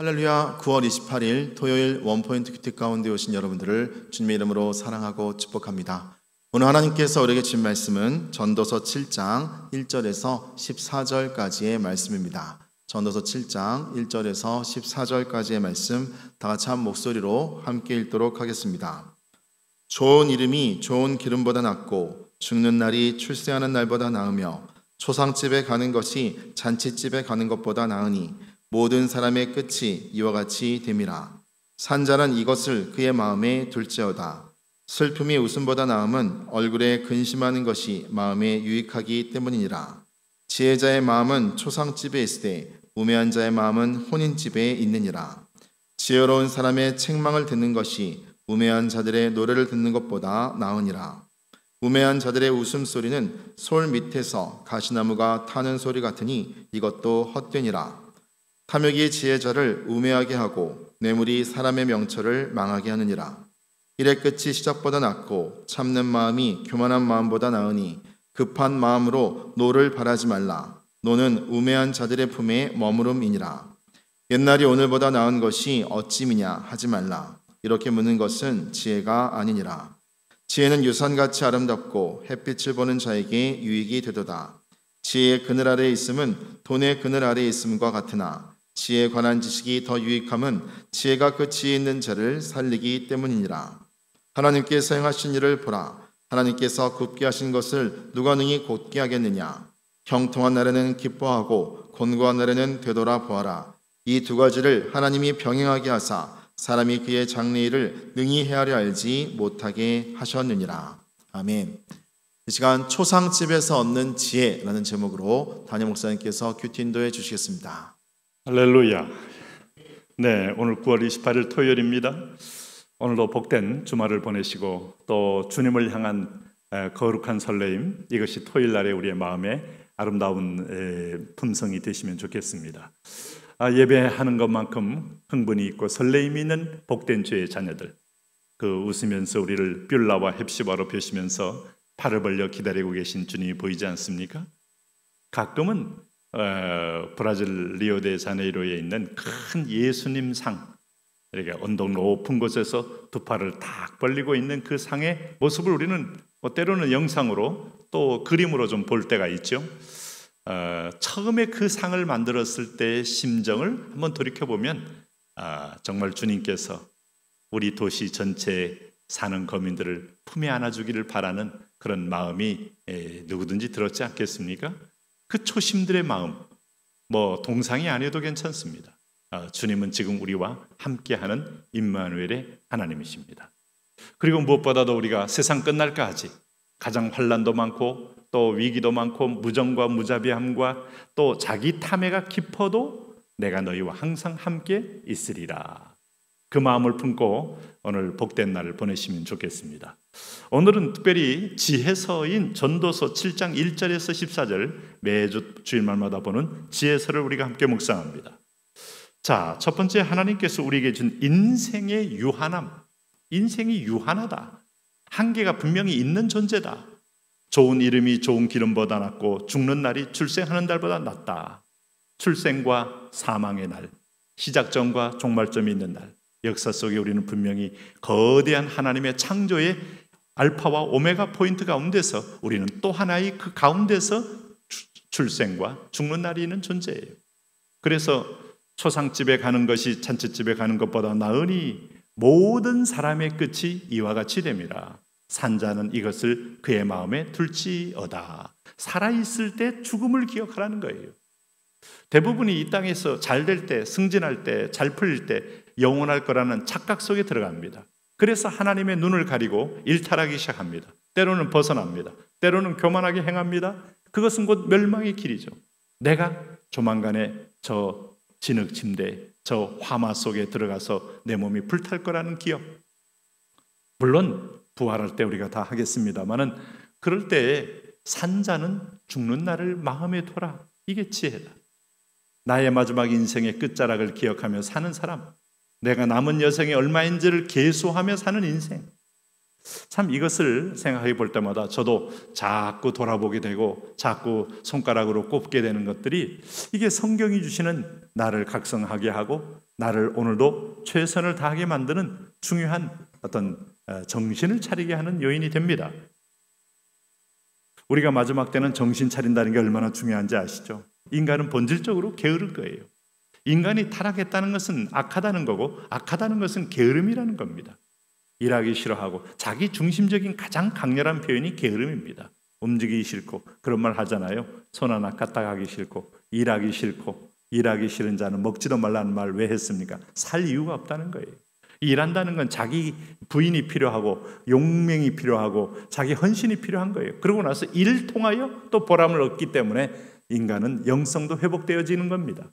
할렐루야. 9월 28일 토요일 원포인트 큐티 가운데 오신 여러분들을 주님의 이름으로 사랑하고 축복합니다. 오늘 하나님께서 우리에게 주신 말씀은 전도서 7장 1절에서 14절까지의 말씀입니다. 전도서 7장 1절에서 14절까지의 말씀 다 같이 한 목소리로 함께 읽도록 하겠습니다. 좋은 이름이 좋은 기름보다 낫고 죽는 날이 출세하는 날보다 나으며 초상집에 가는 것이 잔치집에 가는 것보다 나으니 모든 사람의 끝이 이와 같이 됨이라. 산자는 이것을 그의 마음에 둘지어다. 슬픔이 웃음보다 나음은 얼굴에 근심하는 것이 마음에 유익하기 때문이니라. 지혜자의 마음은 초상집에 있으되 우매한 자의 마음은 혼인집에 있느니라. 지혜로운 사람의 책망을 듣는 것이 우매한 자들의 노래를 듣는 것보다 나으니라. 우매한 자들의 웃음소리는 솔 밑에서 가시나무가 타는 소리 같으니 이것도 헛되니라. 탐욕이 지혜자를 우매하게 하고 뇌물이 사람의 명철을 망하게 하느니라. 일의 끝이 시작보다 낫고 참는 마음이 교만한 마음보다 나으니 급한 마음으로 노를 바라지 말라. 노는 우매한 자들의 품에 머무름이니라. 옛날이 오늘보다 나은 것이 어찌미냐 하지 말라. 이렇게 묻는 것은 지혜가 아니니라. 지혜는 유산같이 아름답고 햇빛을 보는 자에게 유익이 되도다. 지혜의 그늘 아래에 있음은 돈의 그늘 아래에 있음과 같으나 지혜에 관한 지식이 더 유익함은 지혜가 그 지혜에 있는 자를 살리기 때문이니라. 하나님께서 행하신 일을 보라. 하나님께서 굳게 하신 것을 누가 능히 곧게 하겠느냐. 형통한 날에는 기뻐하고 곤고한 날에는 되돌아 보아라. 이 두 가지를 하나님이 병행하게 하사 사람이 그의 장래일을 능히 헤아려 알지 못하게 하셨느니라. 아멘. 이 시간 초상집에서 얻는 지혜라는 제목으로 담임 목사님께서 큐티 인도해 주시겠습니다. 할렐루야. 네, 오늘 9월 28일 토요일입니다. 오늘도 복된 주말을 보내시고 또 주님을 향한 거룩한 설레임, 이것이 토요일 날에 우리의 마음에 아름다운 품성이 되시면 좋겠습니다. 예배하는 것만큼 흥분이 있고 설레임이 있는 복된 주의 자녀들, 그 웃으면서 우리를 뷸라와 헵시바로 벼시면서 팔을 벌려 기다리고 계신 주님이 보이지 않습니까? 가끔은 브라질 리오데자네이로에 있는 큰 예수님 상, 이렇게 언덕 높은 곳에서 두 팔을 딱 벌리고 있는 그 상의 모습을 우리는 때로는 영상으로 또 그림으로 좀 볼 때가 있죠. 처음에 그 상을 만들었을 때의 심정을 한번 돌이켜보면 정말 주님께서 우리 도시 전체에 사는 거민들을 품에 안아주기를 바라는 그런 마음이 누구든지 들었지 않겠습니까? 그 초심들의 마음, 동상이 아니어도 괜찮습니다. 주님은 지금 우리와 함께하는 임마누엘의 하나님이십니다. 그리고 무엇보다도 우리가 세상 끝날까지 가장 환난도 많고 또 위기도 많고 무정과 무자비함과 또 자기 탐해가 깊어도 내가 너희와 항상 함께 있으리라. 그 마음을 품고 오늘 복된 날을 보내시면 좋겠습니다. 오늘은 특별히 지혜서인 전도서 7장 1절에서 14절 매주 주일말마다 보는 지혜서를 우리가 함께 묵상합니다. 자, 첫 번째, 하나님께서 우리에게 준 인생의 유한함, 인생이 유한하다, 한계가 분명히 있는 존재다. 좋은 이름이 좋은 기름보다 낫고 죽는 날이 출생하는 날보다 낫다. 출생과 사망의 날, 시작점과 종말점이 있는 날, 역사 속에 우리는 분명히 거대한 하나님의 창조의 알파와 오메가 포인트 가운데서 우리는 또 하나의 그 가운데서 출생과 죽는 날이 있는 존재예요. 그래서 초상집에 가는 것이 잔치집에 가는 것보다 나으니 모든 사람의 끝이 이와 같이 됨이라. 산자는 이것을 그의 마음에 둘지어다. 살아있을 때 죽음을 기억하라는 거예요. 대부분이 이 땅에서 잘 될 때, 승진할 때, 잘 풀릴 때 영원할 거라는 착각 속에 들어갑니다. 그래서 하나님의 눈을 가리고 일탈하기 시작합니다. 때로는 벗어납니다. 때로는 교만하게 행합니다. 그것은 곧 멸망의 길이죠. 내가 조만간에 저 진흙 침대, 저 화마 속에 들어가서 내 몸이 불탈 거라는 기억. 물론 부활할 때 우리가 다 하겠습니다만은 그럴 때에 산자는 죽는 날을 마음에 둬라. 이게 지혜다. 나의 마지막 인생의 끝자락을 기억하며 사는 사람, 내가 남은 여생이 얼마인지를 계수하며 사는 인생, 참 이것을 생각해 볼 때마다 저도 자꾸 돌아보게 되고 자꾸 손가락으로 꼽게 되는 것들이 이게 성경이 주시는 나를 각성하게 하고 나를 오늘도 최선을 다하게 만드는 중요한 어떤 정신을 차리게 하는 요인이 됩니다. 우리가 마지막 때는 정신 차린다는 게 얼마나 중요한지 아시죠? 인간은 본질적으로 게으를 거예요. 인간이 타락했다는 것은 악하다는 거고 악하다는 것은 게으름이라는 겁니다. 일하기 싫어하고 자기 중심적인 가장 강렬한 표현이 게으름입니다. 움직이기 싫고 그런 말 하잖아요. 손 하나 까딱 하기 싫고 일하기 싫고 일하기 싫은 자는 먹지도 말라는 말 왜 했습니까? 살 이유가 없다는 거예요. 일한다는 건 자기 부인이 필요하고 용맹이 필요하고 자기 헌신이 필요한 거예요. 그러고 나서 일을 통하여 또 보람을 얻기 때문에 인간은 영성도 회복되어지는 겁니다.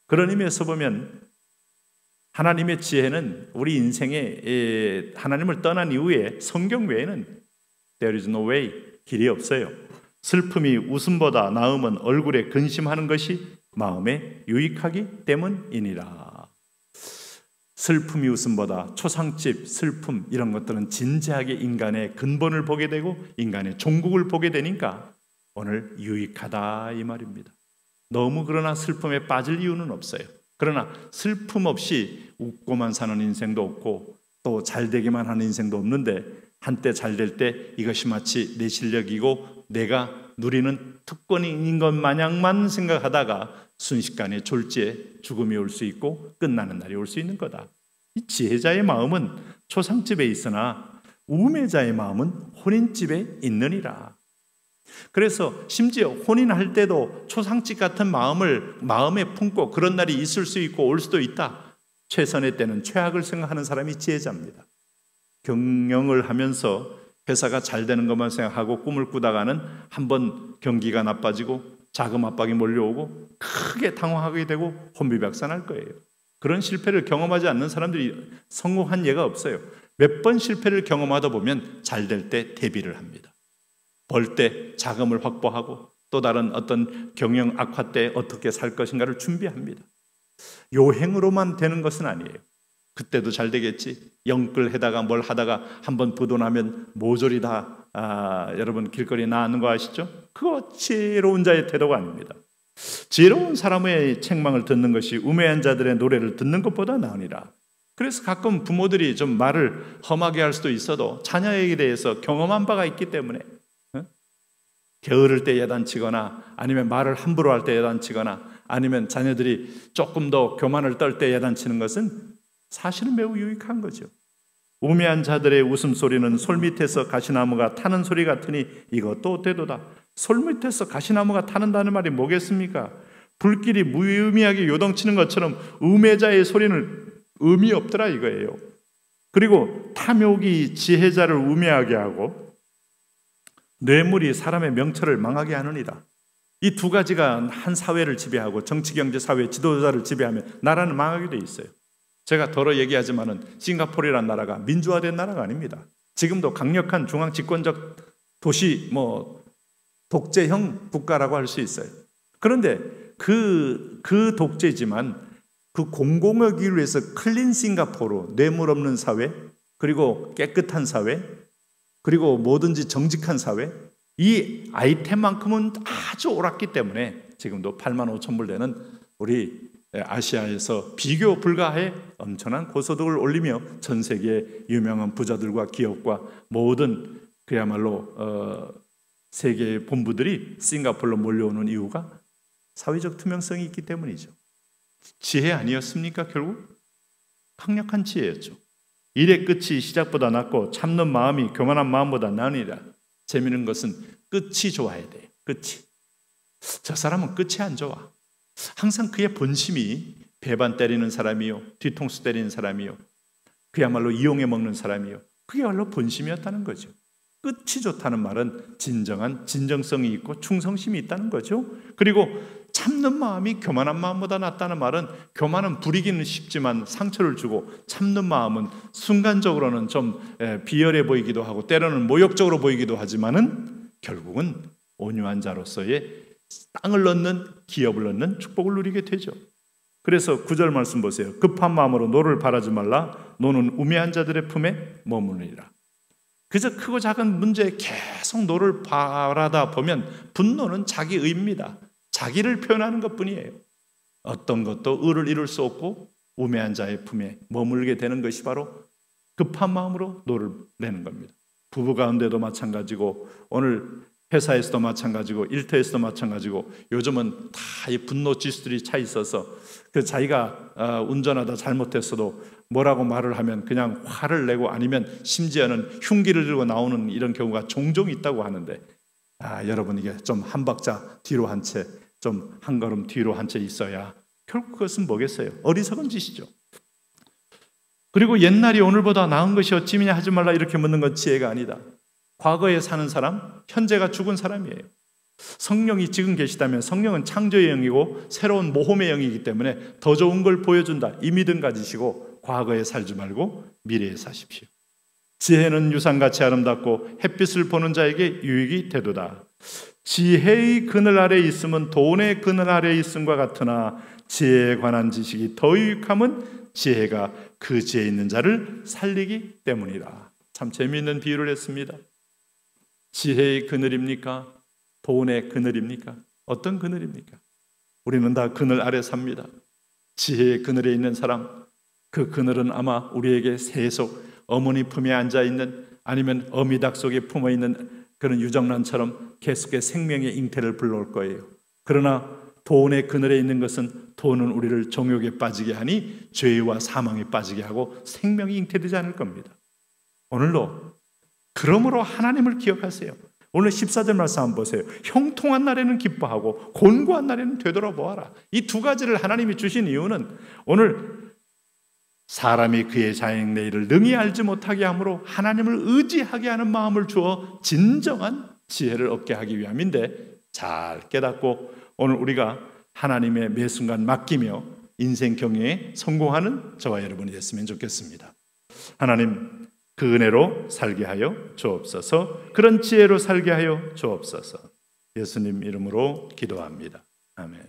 그런 의미에서 보면 하나님의 지혜는 우리 인생에 하나님을 떠난 이후에 성경 외에는 there is no way, 길이 없어요. 슬픔이 웃음보다 나음은 얼굴에 근심하는 것이 마음에 유익하기 때문이니라. 슬픔이 웃음보다 초상집, 슬픔 이런 것들은 진지하게 인간의 근본을 보게 되고 인간의 종국을 보게 되니까 오늘 유익하다 이 말입니다. 너무 그러나 슬픔에 빠질 이유는 없어요. 그러나 슬픔 없이 웃고만 사는 인생도 없고 또 잘되기만 하는 인생도 없는데 한때 잘될 때 이것이 마치 내 실력이고 내가 누리는 특권인 것 마냥만 생각하다가 순식간에 졸지에 죽음이 올 수 있고 끝나는 날이 올 수 있는 거다. 이 지혜자의 마음은 초상집에 있으나 우매자의 마음은 혼인집에 있느니라. 그래서 심지어 혼인할 때도 초상집 같은 마음을 마음에 품고 그런 날이 있을 수 있고 올 수도 있다. 최선의 때는 최악을 생각하는 사람이 지혜자입니다. 경영을 하면서 회사가 잘 되는 것만 생각하고 꿈을 꾸다가는 한번 경기가 나빠지고 자금 압박이 몰려오고 크게 당황하게 되고 혼비백산할 거예요. 그런 실패를 경험하지 않는 사람들이 성공한 예가 없어요. 몇 번 실패를 경험하다 보면 잘 될 때 대비를 합니다. 벌 때 자금을 확보하고 또 다른 어떤 경영 악화 때 어떻게 살 것인가를 준비합니다. 요행으로만 되는 것은 아니에요. 그때도 잘 되겠지. 영끌해다가 뭘 하다가 한번 부도나면 모조리 다 여러분 길거리에 나앉는 거 아시죠? 그거 지혜로운 자의 태도가 아닙니다. 지혜로운 사람의 책망을 듣는 것이 우매한 자들의 노래를 듣는 것보다 나으니라. 그래서 가끔 부모들이 좀 말을 험하게 할 수도 있어도 자녀에게 대해서 경험한 바가 있기 때문에 게으를 때 야단치거나 아니면 말을 함부로 할 때 야단치거나 아니면 자녀들이 조금 더 교만을 떨 때 야단치는 것은 사실은 매우 유익한 거죠. 우매한 자들의 웃음소리는 솔밑에서 가시나무가 타는 소리 같으니 이것도 되도다. 솔밑에서 가시나무가 타는다는 말이 뭐겠습니까? 불길이 무의미하게 요동치는 것처럼 우매자의 소리는 의미 없더라 이거예요. 그리고 탐욕이 지혜자를 우매하게 하고 뇌물이 사람의 명철을 망하게 하느니라. 이 두 가지가 한 사회를 지배하고 정치, 경제, 사회 지도자를 지배하면 나라는 망하게 돼 있어요. 제가 덜어 얘기하지만은 싱가포르라는 나라가 민주화된 나라가 아닙니다. 지금도 강력한 중앙 집권적 도시 독재형 국가라고 할 수 있어요. 그런데 그 독재지만 그 공공의를 위해서 클린 싱가포르, 뇌물 없는 사회, 그리고 깨끗한 사회, 그리고 뭐든지 정직한 사회, 이 아이템만큼은 아주 옳았기 때문에 지금도 85,000불 되는 우리 아시아에서 비교 불가의 엄청난 고소득을 올리며 전 세계 유명한 부자들과 기업과 모든 그야말로 세계의 본부들이 싱가포르로 몰려오는 이유가 사회적 투명성이 있기 때문이죠. 지혜 아니었습니까? 결국 강력한 지혜였죠. 일의 끝이 시작보다 낫고 참는 마음이 교만한 마음보다 나으니라. 재미있는 것은 끝이 좋아야 돼요. 끝이. 저 사람은 끝이 안 좋아. 항상 그의 본심이 배반 때리는 사람이요, 뒤통수 때리는 사람이요, 그야말로 이용해 먹는 사람이요, 그야말로 본심이었다는 거죠. 끝이 좋다는 말은 진정한 진정성이 있고 충성심이 있다는 거죠. 그리고 참는 마음이 교만한 마음보다 낫다는 말은 교만은 부리기는 쉽지만 상처를 주고 참는 마음은 순간적으로는 좀 비열해 보이기도 하고 때로는 모욕적으로 보이기도 하지만은 결국은 온유한 자로서의 땅을 얻는 기업을 얻는 축복을 누리게 되죠. 그래서 9절 말씀 보세요. 급한 마음으로 노를 바라지 말라. 노는 우매한 자들의 품에 머무르리라. 그저 크고 작은 문제에 계속 노를 바라다 보면 분노는 자기의입니다. 자기를 표현하는 것뿐이에요. 어떤 것도 의를 이룰 수 없고 우매한 자의 품에 머물게 되는 것이 바로 급한 마음으로 노를 내는 겁니다. 부부 가운데도 마찬가지고 오늘 회사에서도 마찬가지고 일터에서도 마찬가지고 요즘은 다 이 분노 지수들이 차 있어서 그 자기가 운전하다 잘못했어도 뭐라고 말을 하면 그냥 화를 내고 아니면 심지어는 흉기를 들고 나오는 이런 경우가 종종 있다고 하는데 여러분 이게 좀 한 박자 뒤로 한 채 좀 한 걸음 뒤로 한 채 있어야 결국 그것은 뭐겠어요? 어리석은 짓이죠. 그리고 옛날이 오늘보다 나은 것이 어찌미냐 하지 말라 이렇게 묻는 건 지혜가 아니다. 과거에 사는 사람, 현재가 죽은 사람이에요. 성령이 지금 계시다면 성령은 창조의 영이고 새로운 모험의 영이기 때문에 더 좋은 걸 보여준다. 이 믿음 가지시고 과거에 살지 말고 미래에 사십시오. 지혜는 유산같이 아름답고 햇빛을 보는 자에게 유익이 되도다. 지혜의 그늘 아래 있음은 돈의 그늘 아래 있음과 같으나 지혜에 관한 지식이 더 유익함은 지혜가 그 지혜 있는 자를 살리기 때문이다. 참 재미있는 비유를 했습니다. 지혜의 그늘입니까? 돈의 그늘입니까? 어떤 그늘입니까? 우리는 다 그늘 아래 삽니다. 지혜의 그늘에 있는 사람, 그 그늘은 아마 우리에게 세속 어머니 품에 앉아있는 아니면 어미닭 속에 품어있는 그런 유정란처럼 계속해 생명의 잉태를 불러올 거예요. 그러나 돈의 그늘에 있는 것은 돈은 우리를 정욕에 빠지게 하니 죄와 사망에 빠지게 하고 생명이 잉태되지 않을 겁니다. 오늘도 그러므로 하나님을 기억하세요. 오늘 14절 말씀 한번 보세요. 형통한 날에는 기뻐하고 곤고한 날에는 되돌아보아라. 이 두 가지를 하나님이 주신 이유는 오늘 사람이 그의 자행내 일을 능히 알지 못하게 하므로 하나님을 의지하게 하는 마음을 주어 진정한 지혜를 얻게 하기 위함인데 잘 깨닫고 오늘 우리가 하나님의 매 순간 맡기며 인생 경영에 성공하는 저와 여러분이 됐으면 좋겠습니다. 하나님 그 은혜로 살게 하여 주옵소서. 그런 지혜로 살게 하여 주옵소서. 예수님 이름으로 기도합니다. 아멘.